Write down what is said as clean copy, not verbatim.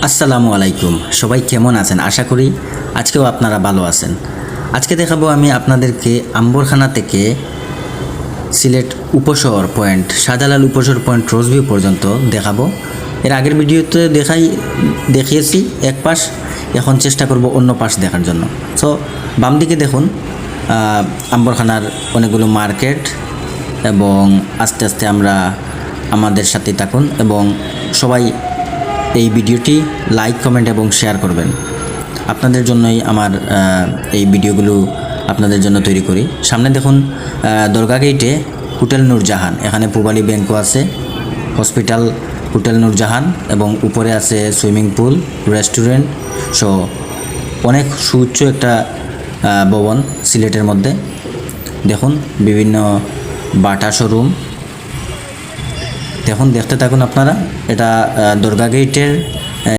আসসালামু আলাইকুম, সবাই কেমন আছেন? আশা করি আজকেও আপনারা ভালো আছেন। আজকে দেখাবো আমি আপনাদেরকে আম্বরখানা থেকে Sylhet Upashahar point, Shahjalal Upashahar point Roseview পর্যন্ত দেখাবো। এর আগের ভিডিওতে দেখিয়েছি এক পাশ, এখন চেষ্টা করব অন্য পাশ দেখার জন্য। সো বাম দিকে দেখুন আম্বরখানার অনেকগুলো মার্কেট, এবং আস্তে আস্তে আমরা আমাদের সাথে থাকুন এবং সবাই এই ভিডিওটি লাইক, কমেন্ট এবং শেয়ার করবেন। আপনাদের জন্যই আমার এই ভিডিওগুলো আপনাদের জন্য তৈরি করি। সামনে দেখুন দরগা গেটে হোটেল নূরজাহান, এখানে পূবালী ব্যাংকও আছে, হসপিটাল হোটেল নূরজাহান, এবং উপরে আছে সুইমিং পুল, রেস্টুরেন্ট সহ অনেক সুউচ্চ একটা ভবন সিলেটের মধ্যে। দেখুন বিভিন্ন বাটা শোরুম, দেখুন দেখতে থাকুন আপনারা। এটা দরগা গেটের